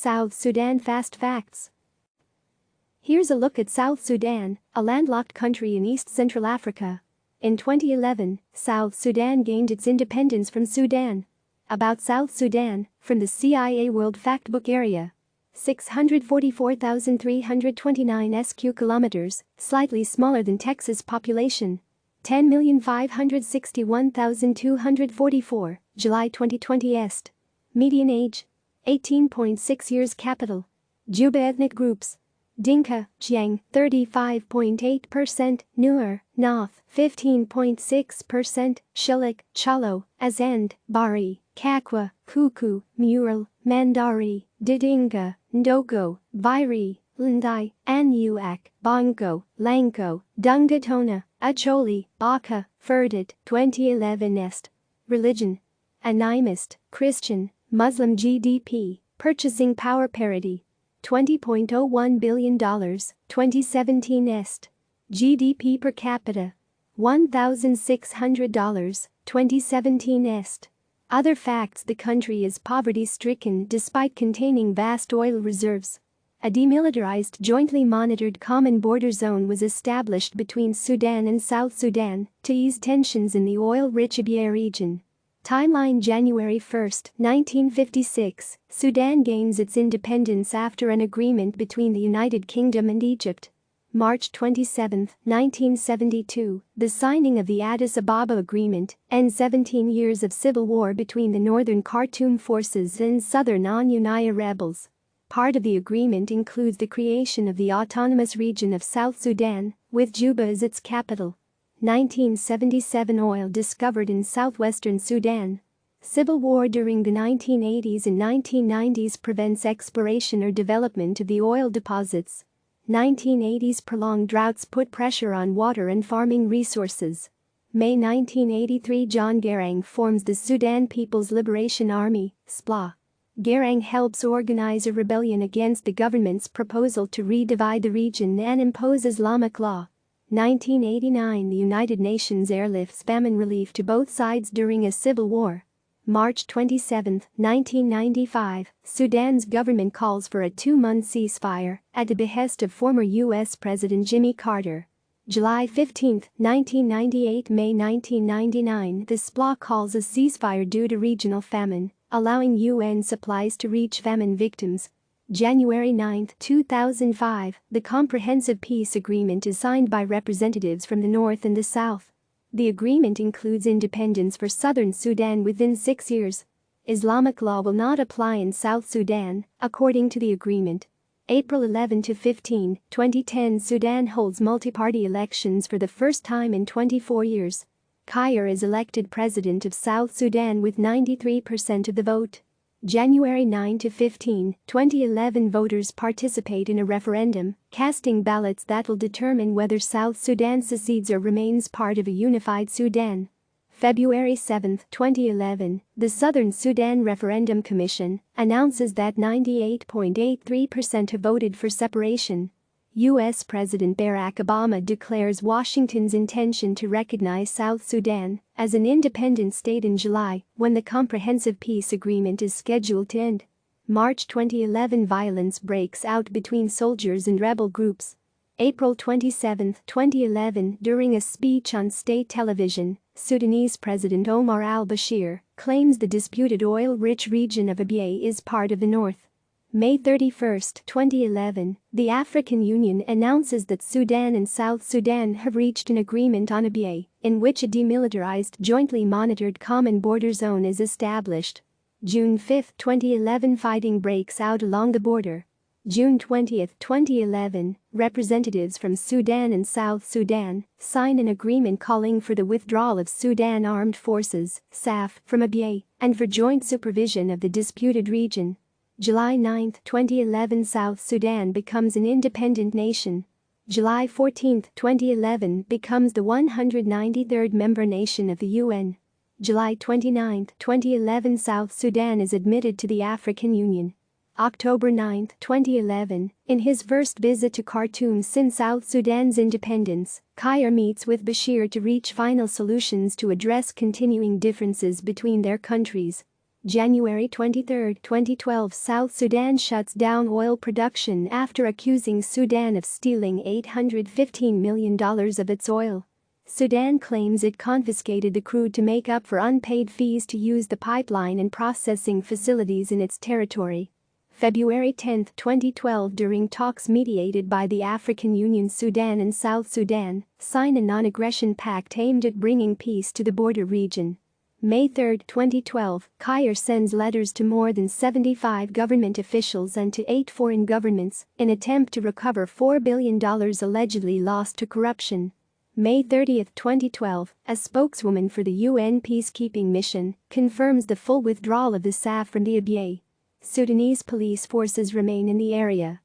South Sudan Fast Facts. Here's a look at South Sudan, a landlocked country in East Central Africa. In 2011, South Sudan gained its independence from Sudan. About South Sudan, from the CIA World Factbook area. 644,329 sq kilometers, slightly smaller than Texas population. 10,561,244, July 2020 est. Median age: 18.6 years. Capital: Juba. Ethnic groups: Dinka, Jieng, 35.8%, Nuer, Naath, 15.6%, Shilluk, Chollo, Azande, Bari, Kakwa, Kuku, Murle, Mandari, Didinga, Ndogo, Bviri, Lndi, Anuak, Bongo, Lango, Dungotona, Acholi, Baka, Fertit, 2011 est. Religion: Animist, Christian, Muslim. GDP, purchasing power parity: $20.01 billion, 2017 est. GDP per capita: $1,600, 2017 est. Other facts: the country is poverty-stricken despite containing vast oil reserves. A demilitarized jointly monitored common border zone was established between Sudan and South Sudan to ease tensions in the oil-rich Bviri region. Timeline: January 1, 1956, Sudan gains its independence after an agreement between the United Kingdom and Egypt. March 27, 1972, the signing of the Addis Ababa Agreement ends 17 years of civil war between the northern Khartoum forces and southern Onuak rebels. Part of the agreement includes the creation of the autonomous region of South Sudan, with Juba as its capital. 1977, oil discovered in southwestern Sudan. Civil war during the 1980s and 1990s prevents exploration or development of the oil deposits. 1980s, prolonged droughts put pressure on water and farming resources. May 1983, John Garang forms the Sudan People's Liberation Army, SPLA. Garang helps organize a rebellion against the government's proposal to redivide the region and impose Islamic law. 1989, the United Nations airlifts famine relief to both sides during a civil war. March 27, 1995, Sudan's government calls for a 2-month ceasefire at the behest of former U.S. President Jimmy Carter. July 15, 1998, May 1999, the SPLA calls a ceasefire due to regional famine, allowing UN supplies to reach famine victims. January 9, 2005, the Comprehensive Peace Agreement is signed by representatives from the North and the South. The agreement includes independence for southern Sudan within 6 years. Islamic law will not apply in South Sudan, according to the agreement. April 11 to 15, 2010, Sudan holds multi-party elections for the first time in 24 years. Kiir is elected president of South Sudan with 93% of the vote. January 9 to 15, 2011, voters participate in a referendum, casting ballots that will determine whether South Sudan secedes or remains part of a unified Sudan. February 7, 2011, the Southern Sudan Referendum Commission announces that 98.83% have voted for separation. U.S. President Barack Obama declares Washington's intention to recognize South Sudan as an independent state in July, when the Comprehensive Peace Agreement is scheduled to end. March 2011, violence breaks out between soldiers and rebel groups. April 27, 2011, during a speech on state television, Sudanese President Omar al-Bashir claims the disputed oil-rich region of Abyei is part of the North. May 31, 2011, the African Union announces that Sudan and South Sudan have reached an agreement on Abyei, in which a demilitarized jointly monitored common border zone is established. June 5, 2011, fighting breaks out along the border. June 20, 2011, representatives from Sudan and South Sudan sign an agreement calling for the withdrawal of Sudan Armed Forces (SAF) from Abyei and for joint supervision of the disputed region. July 9, 2011, South Sudan becomes an independent nation. July 14, 2011, becomes the 193rd member nation of the UN. July 29, 2011, South Sudan is admitted to the African Union. October 9, 2011, in his first visit to Khartoum since South Sudan's independence, Kiir meets with Bashir to reach final solutions to address continuing differences between their countries. January 23, 2012, South Sudan shuts down oil production after accusing Sudan of stealing $815 million of its oil. Sudan claims it confiscated the crude to make up for unpaid fees to use the pipeline and processing facilities in its territory. February 10, 2012, during talks mediated by the African Union, Sudan and South Sudan sign a non-aggression pact aimed at bringing peace to the border region. May 3, 2012, Caire sends letters to more than 75 government officials and to 8 foreign governments in attempt to recover $4 billion allegedly lost to corruption. May 30, 2012, a spokeswoman for the UN peacekeeping mission confirms the full withdrawal of the SAF from the Abyei. Sudanese police forces remain in the area.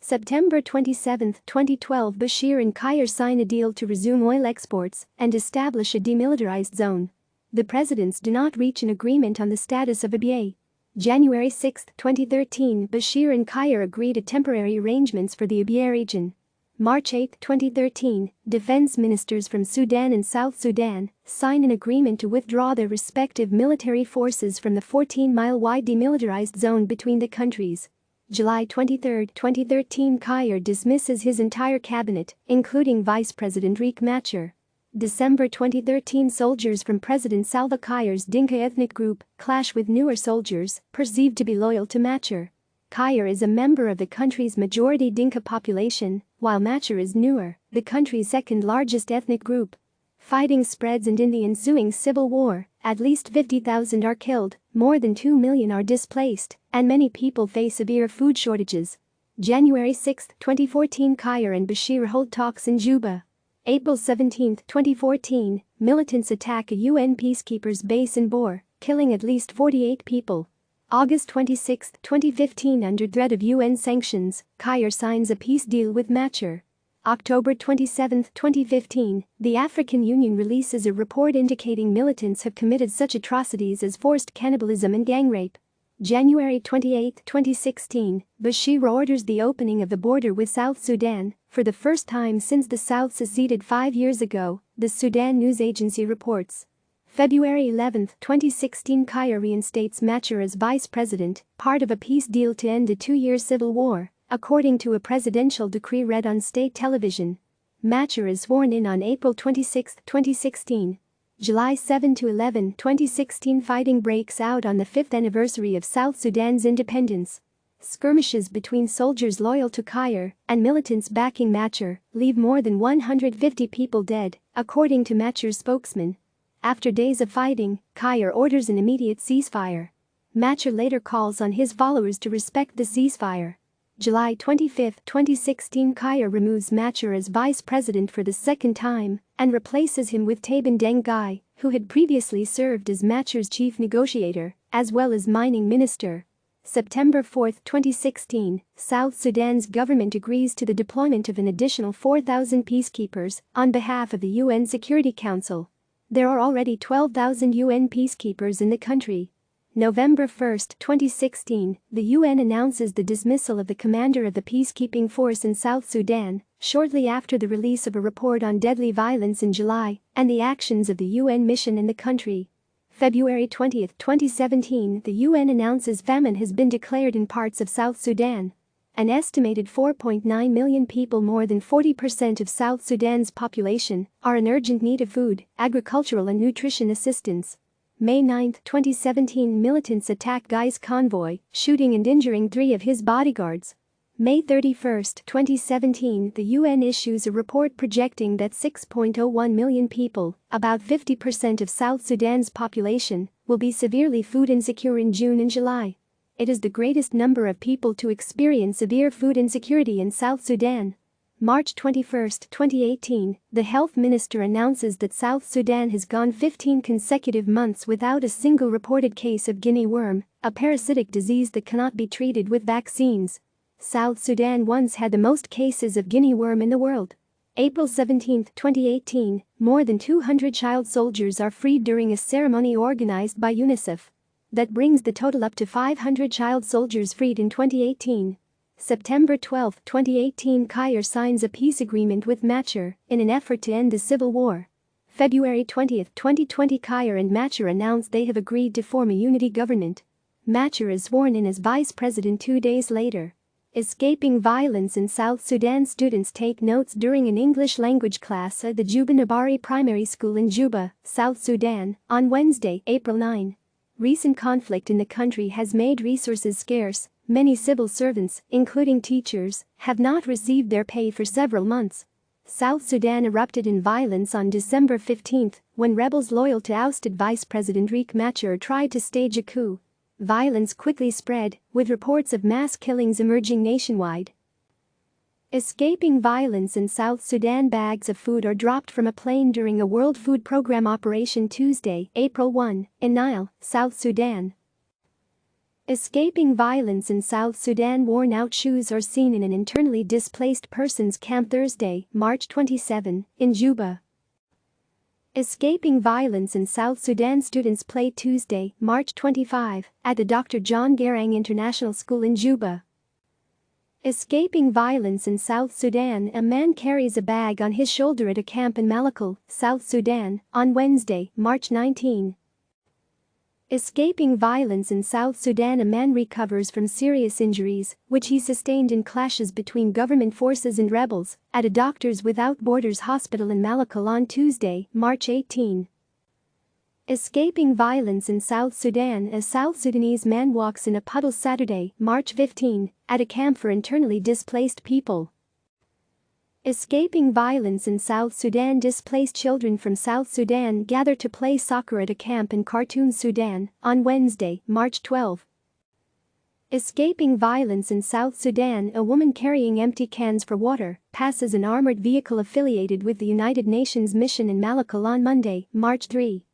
September 27, 2012, Bashir and Caire sign a deal to resume oil exports and establish a demilitarized zone. The presidents do not reach an agreement on the status of Abyei. January 6, 2013, Bashir and Caire agreed to temporary arrangements for the Abyei region. March 8, 2013, defense ministers from Sudan and South Sudan sign an agreement to withdraw their respective military forces from the 14-mile-wide demilitarized zone between the countries. July 23, 2013, Caire dismisses his entire cabinet, including Vice President Riek Machar. December 2013, soldiers from President Salva Kiir's Dinka ethnic group clash with Nuer soldiers perceived to be loyal to Machar. Caire is a member of the country's majority Dinka population, while Machar is Nuer, the country's second-largest ethnic group. Fighting spreads, and in the ensuing civil war, at least 50,000 are killed, more than 2 million are displaced, and many people face severe food shortages. January 6, 2014, Caire and Bashir hold talks in Juba. April 17, 2014, militants attack a UN peacekeepers base in Bor, killing at least 48 people. August 26, 2015, under threat of UN sanctions, Caire signs a peace deal with Machar. October 27, 2015, the African Union releases a report indicating militants have committed such atrocities as forced cannibalism and gang rape. January 28, 2016, Bashir orders the opening of the border with South Sudan for the first time since the South seceded 5 years ago, the Sudan news agency reports. February 11, 2016, Caire reinstates Machar as vice president, part of a peace deal to end a 2-year civil war, according to a presidential decree read on state television. Machar is sworn in on April 26, 2016. July 7 to 11, 2016, fighting breaks out on the 5th anniversary of South Sudan's independence. Skirmishes between soldiers loyal to Caire and militants backing Machar leave more than 150 people dead, according to Machar's spokesman. After days of fighting, Caire orders an immediate ceasefire. Machar later calls on his followers to respect the ceasefire. July 25, 2016, Caire removes Machar as vice president for the second time and replaces him with Taban Deng Gai, who had previously served as Machar's chief negotiator, as well as mining minister. September 4, 2016, South Sudan's government agrees to the deployment of an additional 4,000 peacekeepers on behalf of the UN Security Council. There are already 12,000 UN peacekeepers in the country. November 1, 2016, the UN announces the dismissal of the commander of the peacekeeping force in South Sudan, shortly after the release of a report on deadly violence in July and the actions of the UN mission in the country. February 20, 2017, the UN announces famine has been declared in parts of South Sudan. An estimated 4.9 million people, more than 40% of South Sudan's population, are in urgent need of food, agricultural and nutrition assistance. May 9, 2017, militants attack Guy's convoy, shooting and injuring 3 of his bodyguards. May 31, 2017, the UN issues a report projecting that 6.01 million people, about 50% of South Sudan's population, will be severely food insecure in June and July. It is the greatest number of people to experience severe food insecurity in South Sudan. March 21, 2018, the health minister announces that South Sudan has gone 15 consecutive months without a single reported case of guinea worm, a parasitic disease that cannot be treated with vaccines. South Sudan once had the most cases of guinea worm in the world. April 17, 2018, more than 200 child soldiers are freed during a ceremony organized by UNICEF. That brings the total up to 500 child soldiers freed in 2018. September 12, 2018, Caire signs a peace agreement with Machar in an effort to end the civil war. February 20, 2020. Kiir and Machar announced they have agreed to form a unity government. Machar is sworn in as vice president 2 days later. Escaping violence in South Sudan. Students take notes during an English language class at the Juba Bari primary school in Juba, South Sudan, on Wednesday, April 9. Recent conflict in the country has made resources scarce. Many civil servants, including teachers, have not received their pay for several months. South Sudan erupted in violence on December 15 when rebels loyal to ousted Vice President Riek Machar tried to stage a coup. Violence quickly spread, with reports of mass killings emerging nationwide. Escaping violence in South Sudan. Bags of food are dropped from a plane during a World Food Programme operation Tuesday, April 1, in Nile, South Sudan. Escaping violence in South Sudan. Worn-out shoes are seen in an internally displaced persons camp Thursday, March 27, in Juba. Escaping violence in South Sudan. Students play Tuesday, March 25, at the Dr. John Garang International School in Juba. Escaping violence in South Sudan. A man carries a bag on his shoulder at a camp in Malakal, South Sudan, on Wednesday, March 19. Escaping violence in South Sudan. A man recovers from serious injuries, which he sustained in clashes between government forces and rebels, at a Doctors Without Borders hospital in Malakal on Tuesday, March 18. Escaping violence in South Sudan. A South Sudanese man walks in a puddle Saturday, March 15, at a camp for internally displaced people. Escaping violence in South Sudan. Displaced children from South Sudan gather to play soccer at a camp in Khartoum, Sudan, on Wednesday, March 12. Escaping violence in South Sudan. A woman carrying empty cans for water passes an armored vehicle affiliated with the United Nations mission in Malakal on Monday, March 3.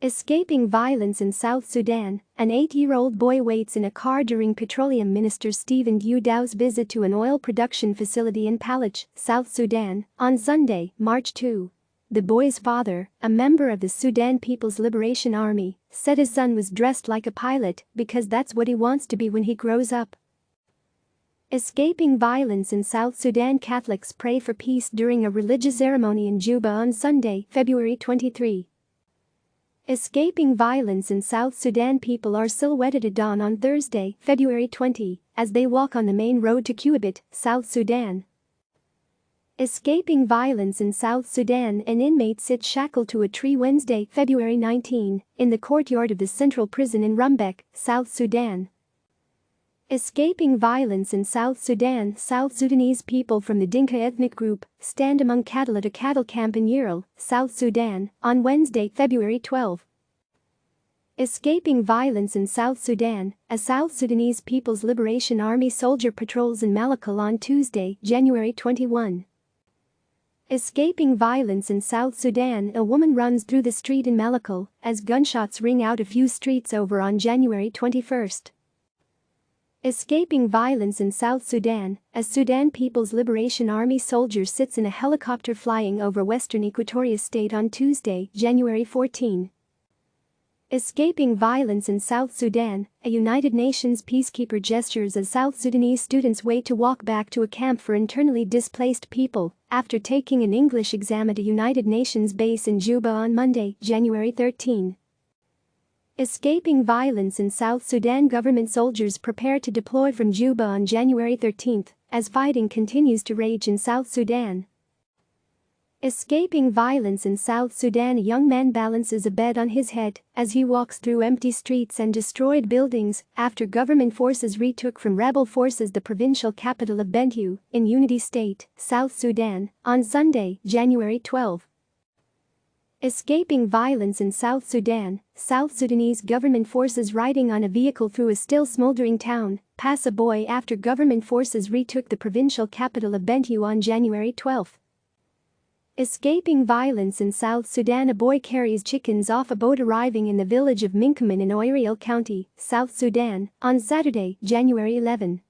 Escaping violence in South Sudan. An 8-year-old boy waits in a car during Petroleum Minister Stephen Dow's visit to an oil production facility in Palach, South Sudan, on Sunday, March 2. The boy's father, a member of the Sudan People's Liberation Army, said his son was dressed like a pilot because that's what he wants to be when he grows up. Escaping violence in South Sudan. Catholics pray for peace during a religious ceremony in Juba on Sunday, February 23. Escaping violence in South Sudan. People are silhouetted at dawn on Thursday, February 20, as they walk on the main road to Kuwait, South Sudan. Escaping violence in South Sudan. An inmate sits shackled to a tree Wednesday, February 19, in the courtyard of the central prison in Rumbek, South Sudan. Escaping violence in South Sudan. South Sudanese people from the Dinka ethnic group stand among cattle at a cattle camp in Yerel, South Sudan, on Wednesday, February 12. Escaping violence in South Sudan. A South Sudanese People's Liberation Army soldier patrols in Malakal on Tuesday, January 21. Escaping violence in South Sudan. A woman runs through the street in Malakal as gunshots ring out a few streets over on January 21. Escaping violence in South Sudan. A Sudan People's Liberation Army soldier sits in a helicopter flying over western Equatoria State on Tuesday, January 14. Escaping violence in South Sudan. A United Nations peacekeeper gestures as South Sudanese students wait to walk back to a camp for internally displaced people after taking an English exam at a United Nations base in Juba on Monday, January 13. Escaping violence in South Sudan. Government soldiers prepare to deploy from Juba on January 13 as fighting continues to rage in South Sudan. Escaping violence in South Sudan. A young man balances a bed on his head as he walks through empty streets and destroyed buildings after government forces retook from rebel forces the provincial capital of Bentiu, in Unity State, South Sudan, on Sunday, January 12. Escaping violence in South Sudan. South Sudanese government forces riding on a vehicle through a still smoldering town pass a boy after government forces retook the provincial capital of Bentiu on January 12. Escaping violence in South Sudan. A boy carries chickens off a boat arriving in the village of Minkaman in Oiriel County, South Sudan, on Saturday, January 11.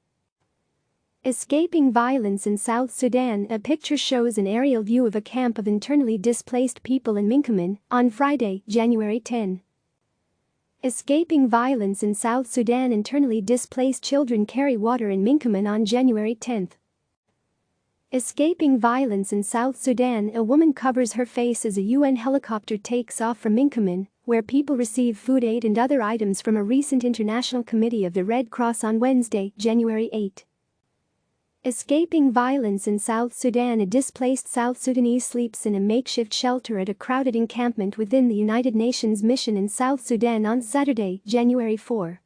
Escaping violence in South Sudan. A picture shows an aerial view of a camp of internally displaced people in Minkaman on Friday, January 10. Escaping violence in South Sudan. Internally displaced children carry water in Minkaman on January 10. Escaping violence in South Sudan, a woman covers her face as a UN helicopter takes off from Inkaman, where people receive food aid and other items from a recent International Committee of the Red Cross on Wednesday, January 8. Escaping violence in South Sudan, a displaced South Sudanese sleeps in a makeshift shelter at a crowded encampment within the United Nations mission in South Sudan on Saturday, January 4.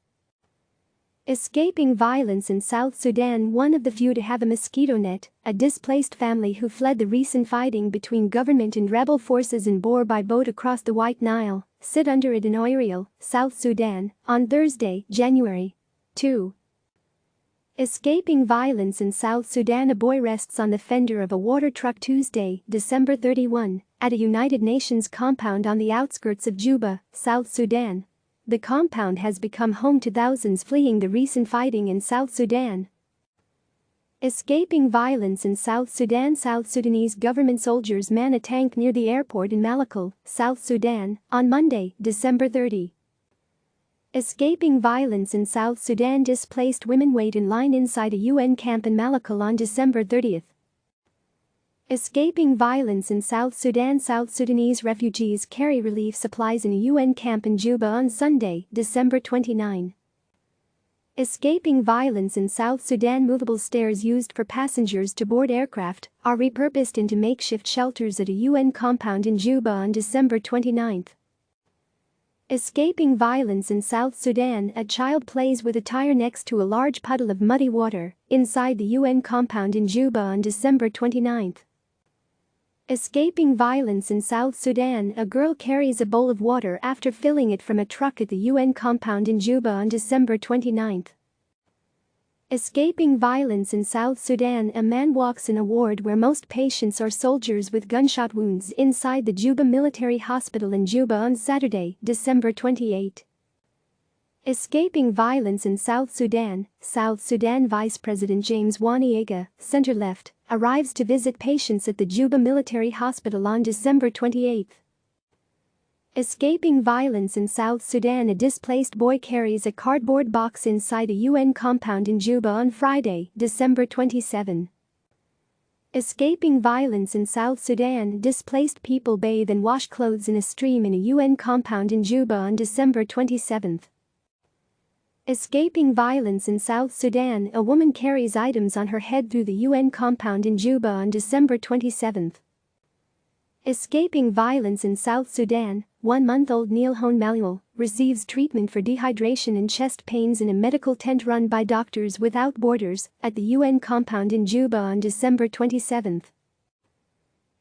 Escaping violence in South Sudan, one of the few to have a mosquito net, a displaced family who fled the recent fighting between government and rebel forces and bore by boat across the White Nile, sit under it in Oirial, South Sudan, on Thursday, January 2. Escaping violence in South Sudan, a boy rests on the fender of a water truck Tuesday, December 31, at a United Nations compound on the outskirts of Juba, South Sudan. The compound has become home to thousands fleeing the recent fighting in South Sudan. Escaping violence in South Sudan, South Sudanese government soldiers man a tank near the airport in Malakal, South Sudan, on Monday, December 30. Escaping violence in South Sudan, displaced women wait in line inside a UN camp in Malakal on December 30. Escaping violence in South Sudan, South Sudanese refugees carry relief supplies in a UN camp in Juba on Sunday, December 29. Escaping violence in South Sudan, movable stairs used for passengers to board aircraft are repurposed into makeshift shelters at a UN compound in Juba on December 29. Escaping violence in South Sudan, a child plays with a tire next to a large puddle of muddy water inside the UN compound in Juba on December 29. Escaping violence in South Sudan, a girl carries a bowl of water after filling it from a truck at the UN compound in Juba on December 29. Escaping violence in South Sudan, a man walks in a ward where most patients are soldiers with gunshot wounds inside the Juba Military Hospital in Juba on Saturday, December 28. Escaping violence in South Sudan, South Sudan Vice President James Waniega, center-left, arrives to visit patients at the Juba Military Hospital on December 28. Escaping violence in South Sudan, a displaced boy carries a cardboard box inside a UN compound in Juba on Friday, December 27. Escaping violence in South Sudan, displaced people bathe and wash clothes in a stream in a UN compound in Juba on December 27. Escaping violence in South Sudan, a woman carries items on her head through the UN compound in Juba on December 27. Escaping violence in South Sudan, 1-month-old Neil Hone Manuel receives treatment for dehydration and chest pains in a medical tent run by Doctors Without Borders at the UN compound in Juba on December 27.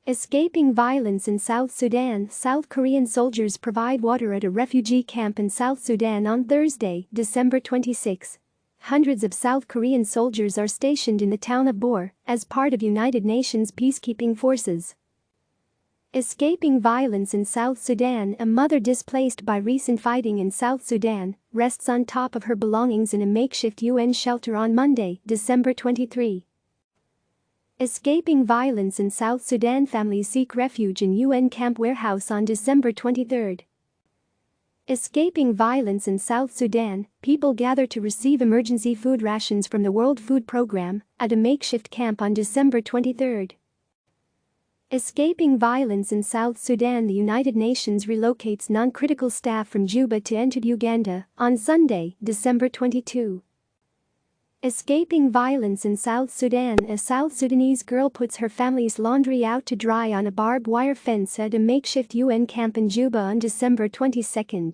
Escaping violence in South Sudan, South Korean soldiers provide water at a refugee camp in South Sudan on Thursday, December 26. Hundreds of South Korean soldiers are stationed in the town of Bor as part of United Nations peacekeeping forces. Escaping violence in South Sudan, a mother displaced by recent fighting in South Sudan rests on top of her belongings in a makeshift UN shelter on Monday, December 23. Escaping violence in South Sudan, families seek refuge in UN camp warehouse on December 23. Escaping violence in South Sudan, people gather to receive emergency food rations from the World Food Programme at a makeshift camp on December 23. Escaping violence in South Sudan, the United Nations relocates non-critical staff from Juba to Entebbe, Uganda on Sunday, December 22. Escaping violence in South Sudan, a South Sudanese girl puts her family's laundry out to dry on a barbed wire fence at a makeshift UN camp in Juba on December 22.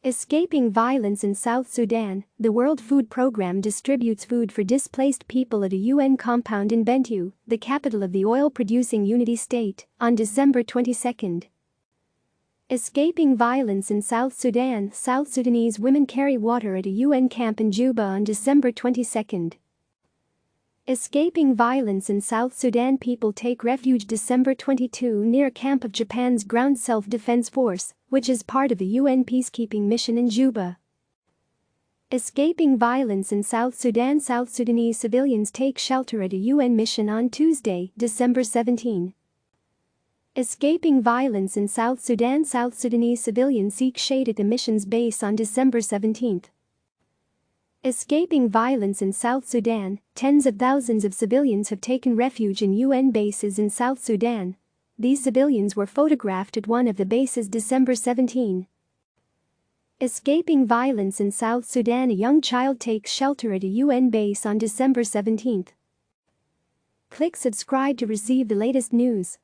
Escaping violence in South Sudan, the World Food Programme distributes food for displaced people at a UN compound in Bentiu, the capital of the oil-producing Unity State, on December 22. Escaping violence in South Sudan, South Sudanese women carry water at a UN camp in Juba on December 22. Escaping violence in South Sudan, people take refuge December 22 near a camp of Japan's Ground Self-Defense Force, which is part of the UN peacekeeping mission in Juba. Escaping violence in South Sudan, South Sudanese civilians take shelter at a UN mission on Tuesday, December 17. Escaping violence in South Sudan, South Sudanese civilians seek shade at the mission's base on December 17. Escaping violence in South Sudan, tens of thousands of civilians have taken refuge in UN bases in South Sudan. These civilians were photographed at one of the bases December 17. Escaping violence in South Sudan, a young child takes shelter at a UN base on December 17. Click subscribe to receive the latest news.